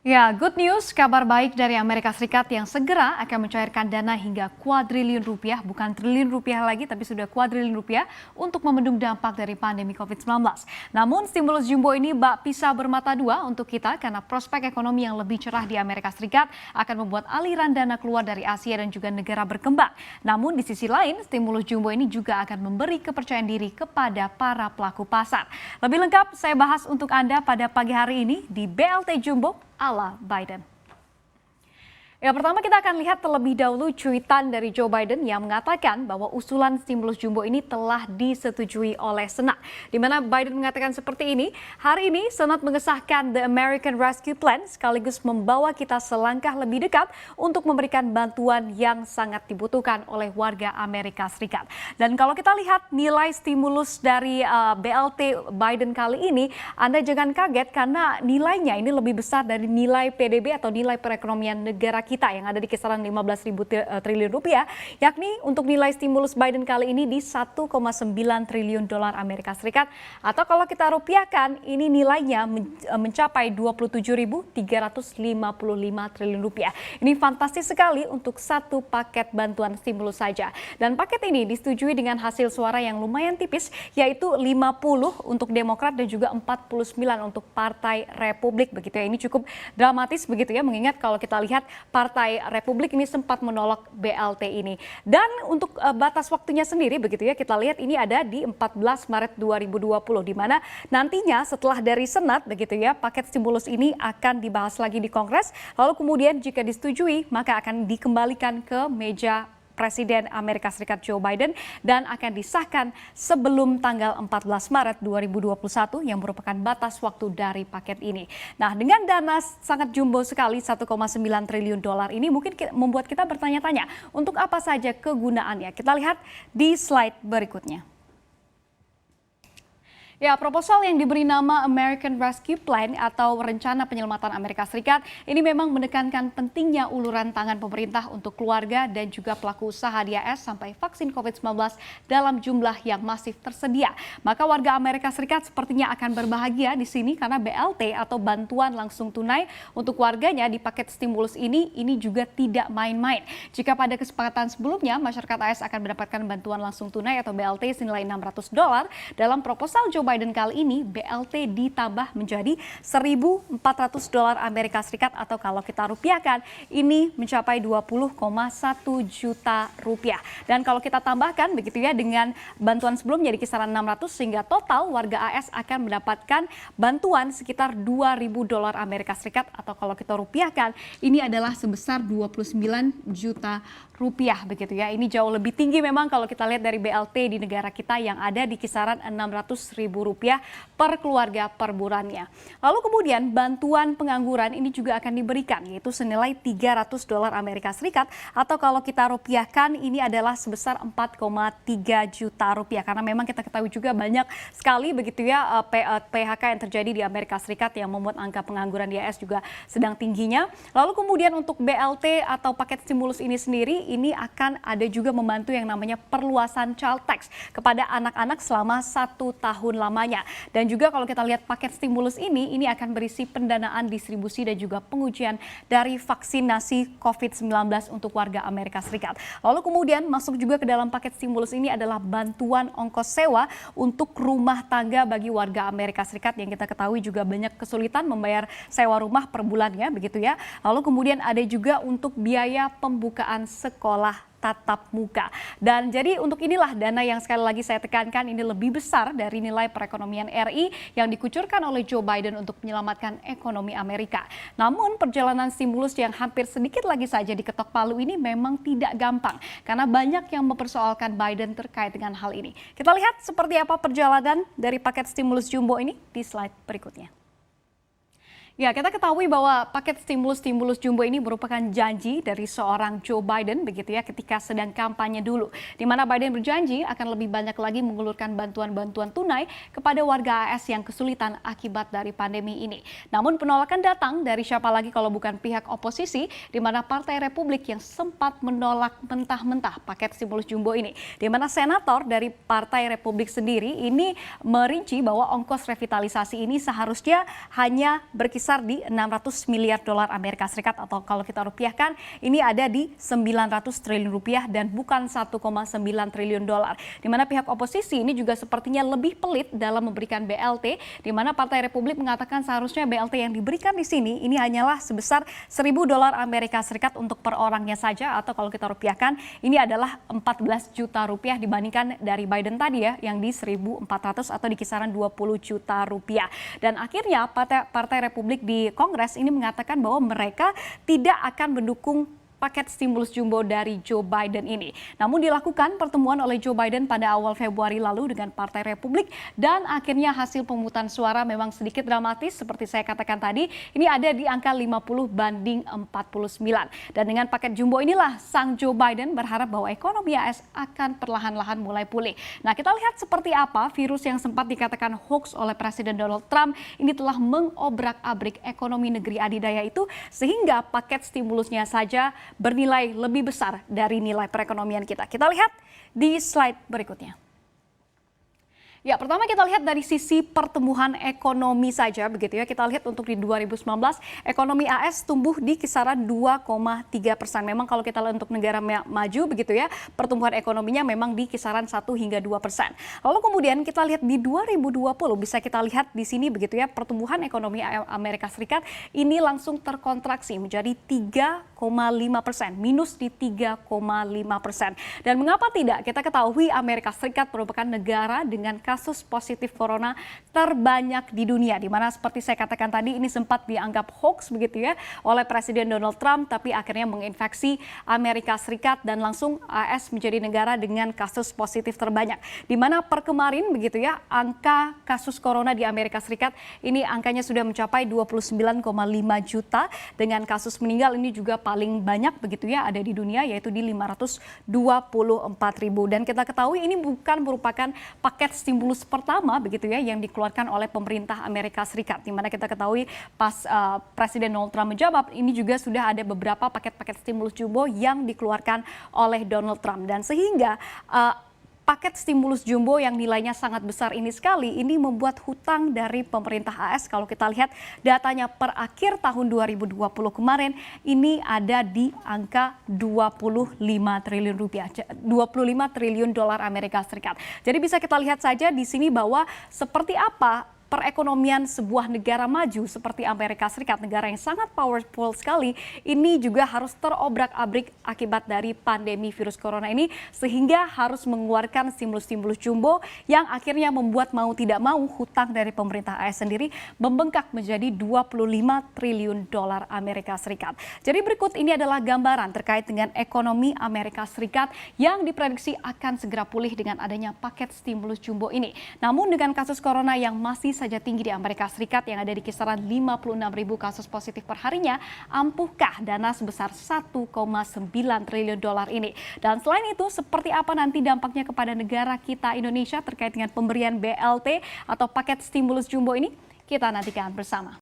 Ya, good news, kabar baik dari Amerika Serikat yang segera akan mencairkan dana hingga kuadriliun rupiah, bukan triliun rupiah lagi, tapi sudah kuadriliun rupiah untuk membendung dampak dari pandemi COVID-19. Namun, stimulus jumbo ini bak pisah bermata dua untuk kita karena prospek ekonomi yang lebih cerah di Amerika Serikat akan membuat aliran dana keluar dari Asia dan juga negara berkembang. Namun, di sisi lain, stimulus jumbo ini juga akan memberi kepercayaan diri kepada para pelaku pasar. Lebih lengkap, saya bahas untuk Anda pada pagi hari ini di BLT Jumbo ala Biden. Ya, pertama kita akan lihat terlebih dahulu cuitan dari Joe Biden yang mengatakan bahwa usulan stimulus jumbo ini telah disetujui oleh Senat. Di mana Biden mengatakan seperti ini, hari ini Senat mengesahkan The American Rescue Plan sekaligus membawa kita selangkah lebih dekat untuk memberikan bantuan yang sangat dibutuhkan oleh warga Amerika Serikat. Dan kalau kita lihat nilai stimulus dari BLT Biden kali ini, Anda jangan kaget karena nilainya ini lebih besar dari nilai PDB atau nilai perekonomian negara kita yang ada di kisaran 15.000 triliun rupiah, yakni untuk nilai stimulus Biden kali ini di 1,9 triliun dolar Amerika Serikat, atau kalau kita rupiahkan ini nilainya mencapai 27.355 triliun rupiah. Ini fantastis sekali untuk satu paket bantuan stimulus saja. Dan paket ini disetujui dengan hasil suara yang lumayan tipis, yaitu 50 untuk Demokrat dan juga 49 untuk Partai Republik begitu ya. Ini cukup dramatis begitu ya, mengingat kalau kita lihat Partai Republik ini sempat menolak BLT ini. Dan untuk batas waktunya sendiri begitu ya, kita lihat ini ada di 14 Maret 2020 di mana nantinya setelah dari Senat begitu ya, paket stimulus ini akan dibahas lagi di Kongres, lalu kemudian jika disetujui maka akan dikembalikan ke meja Presiden Amerika Serikat Joe Biden dan akan disahkan sebelum tanggal 14 Maret 2021 yang merupakan batas waktu dari paket ini. Nah, dengan dana sangat jumbo sekali 1,9 triliun dolar ini mungkin membuat kita bertanya-tanya untuk apa saja kegunaannya. Kita lihat di slide berikutnya. Ya, proposal yang diberi nama American Rescue Plan atau Rencana Penyelamatan Amerika Serikat ini memang menekankan pentingnya uluran tangan pemerintah untuk keluarga dan juga pelaku usaha di AS sampai vaksin COVID-19 dalam jumlah yang masif tersedia. Maka warga Amerika Serikat sepertinya akan berbahagia di sini karena BLT atau bantuan langsung tunai untuk warganya di paket stimulus ini juga tidak main-main. Jika pada kesepakatan sebelumnya masyarakat AS akan mendapatkan bantuan langsung tunai atau BLT senilai $600, dalam proposal Joe Biden kali ini BLT ditambah menjadi $1.400 Amerika Serikat atau kalau kita rupiahkan ini mencapai 20,1 juta rupiah. Dan kalau kita tambahkan begitu ya dengan bantuan sebelumnya di kisaran 600 sehingga total warga AS akan mendapatkan bantuan sekitar $2.000 Amerika Serikat atau kalau kita rupiahkan ini adalah sebesar 29 juta rupiah begitu ya. Ini jauh lebih tinggi memang kalau kita lihat dari BLT di negara kita yang ada di kisaran $600.000 per keluarga per bulannya. Lalu kemudian bantuan pengangguran ini juga akan diberikan yaitu senilai $300 Amerika Serikat atau kalau kita rupiahkan ini adalah sebesar 4,3 juta rupiah karena memang kita ketahui juga banyak sekali begitu ya PHK yang terjadi di Amerika Serikat yang membuat angka pengangguran di AS juga sedang tingginya. Lalu kemudian untuk BLT atau paket stimulus ini sendiri ini akan ada juga membantu yang namanya perluasan child tax kepada anak-anak selama 1 tahun lamanya. Dan juga kalau kita lihat paket stimulus ini akan berisi pendanaan distribusi dan juga pengujian dari vaksinasi COVID-19 untuk warga Amerika Serikat. Lalu kemudian masuk juga ke dalam paket stimulus ini adalah bantuan ongkos sewa untuk rumah tangga bagi warga Amerika Serikat yang kita ketahui juga banyak kesulitan membayar sewa rumah per bulannya begitu ya. Lalu kemudian ada juga untuk biaya pembukaan sekolah tatap muka. Dan jadi untuk inilah dana yang sekali lagi saya tekankan ini lebih besar dari nilai perekonomian RI yang dikucurkan oleh Joe Biden untuk menyelamatkan ekonomi Amerika. Namun perjalanan stimulus yang hampir sedikit lagi saja diketok palu ini memang tidak gampang karena banyak yang mempersoalkan Biden terkait dengan hal ini. Kita lihat seperti apa perjalanan dari paket stimulus jumbo ini di slide berikutnya. Ya, kita ketahui bahwa paket stimulus jumbo ini merupakan janji dari seorang Joe Biden begitu ya ketika sedang kampanye dulu. Di mana Biden berjanji akan lebih banyak lagi mengulurkan bantuan-bantuan tunai kepada warga AS yang kesulitan akibat dari pandemi ini. Namun penolakan datang dari siapa lagi kalau bukan pihak oposisi di mana Partai Republik yang sempat menolak mentah-mentah paket stimulus jumbo ini. Di mana senator dari Partai Republik sendiri ini merinci bahwa ongkos revitalisasi ini seharusnya hanya berkisar berkisar di 600 miliar dolar Amerika Serikat atau kalau kita rupiahkan ini ada di 900 triliun rupiah dan bukan 1,9 triliun dolar. Di mana pihak oposisi ini juga sepertinya lebih pelit dalam memberikan BLT, di mana Partai Republik mengatakan seharusnya BLT yang diberikan di sini ini hanyalah sebesar 1.000 dolar Amerika Serikat untuk per orangnya saja, atau kalau kita rupiahkan ini adalah 14 juta rupiah dibandingkan dari Biden tadi ya yang di 1.400 atau di kisaran 20 juta rupiah. Dan akhirnya Partai Republik di Kongres ini mengatakan bahwa mereka tidak akan mendukung paket stimulus jumbo dari Joe Biden ini. Namun dilakukan pertemuan oleh Joe Biden pada awal Februari lalu dengan Partai Republik dan akhirnya hasil pemungutan suara memang sedikit dramatis seperti saya katakan tadi. Ini ada di angka 50-49. Dan dengan paket jumbo inilah sang Joe Biden berharap bahwa ekonomi AS akan perlahan-lahan mulai pulih. Nah, kita lihat seperti apa virus yang sempat dikatakan hoax oleh Presiden Donald Trump ini telah mengobrak-abrik ekonomi negeri adidaya itu sehingga paket stimulusnya saja bernilai lebih besar dari nilai perekonomian kita. Kita lihat di slide berikutnya. Ya, pertama kita lihat dari sisi pertumbuhan ekonomi saja begitu ya. Kita lihat untuk di 2019 ekonomi AS tumbuh di kisaran 2,3%. Memang kalau kita lihat untuk negara maju begitu ya, pertumbuhan ekonominya memang di kisaran 1 hingga 2%. Lalu kemudian kita lihat di 2020 bisa kita lihat di sini begitu ya, pertumbuhan ekonomi Amerika Serikat ini langsung terkontraksi menjadi 3,5%, minus di 3,5%. Dan mengapa tidak? Kita ketahui Amerika Serikat merupakan negara dengan kasus positif corona terbanyak di dunia, di mana seperti saya katakan tadi ini sempat dianggap hoax begitu ya oleh Presiden Donald Trump, tapi akhirnya menginfeksi Amerika Serikat dan langsung AS menjadi negara dengan kasus positif terbanyak. Di mana per kemarin begitu ya, angka kasus corona di Amerika Serikat ini angkanya sudah mencapai 29,5 juta dengan kasus meninggal ini juga paling banyak begitu ya ada di dunia yaitu di 524.000. Dan kita ketahui ini bukan merupakan paket stimulus pertama begitu ya yang dikeluarkan oleh pemerintah Amerika Serikat, di mana kita ketahui pas Presiden Donald Trump menjabat ini juga sudah ada beberapa paket-paket stimulus jumbo yang dikeluarkan oleh Donald Trump, dan sehingga paket stimulus jumbo yang nilainya sangat besar ini sekali ini membuat hutang dari pemerintah AS kalau kita lihat datanya per akhir tahun 2020 kemarin ini ada di angka 25 triliun rupiah, 25 triliun dolar Amerika Serikat. Jadi bisa kita lihat saja di sini bahwa seperti apa perekonomian sebuah negara maju seperti Amerika Serikat, negara yang sangat powerful sekali, ini juga harus terobrak-abrik akibat dari pandemi virus corona ini, sehingga harus mengeluarkan stimulus-stimulus jumbo yang akhirnya membuat mau tidak mau hutang dari pemerintah AS sendiri membengkak menjadi 25 triliun dolar Amerika Serikat. Jadi berikut ini adalah gambaran terkait dengan ekonomi Amerika Serikat yang diprediksi akan segera pulih dengan adanya paket stimulus jumbo ini. Namun dengan kasus corona yang masih saja tinggi di Amerika Serikat yang ada di kisaran 56.000 kasus positif per harinya, ampuhkah dana sebesar 1,9 triliun dolar ini? Dan selain itu, seperti apa nanti dampaknya kepada negara kita Indonesia terkait dengan pemberian BLT atau paket stimulus jumbo ini? Kita nantikan bersama.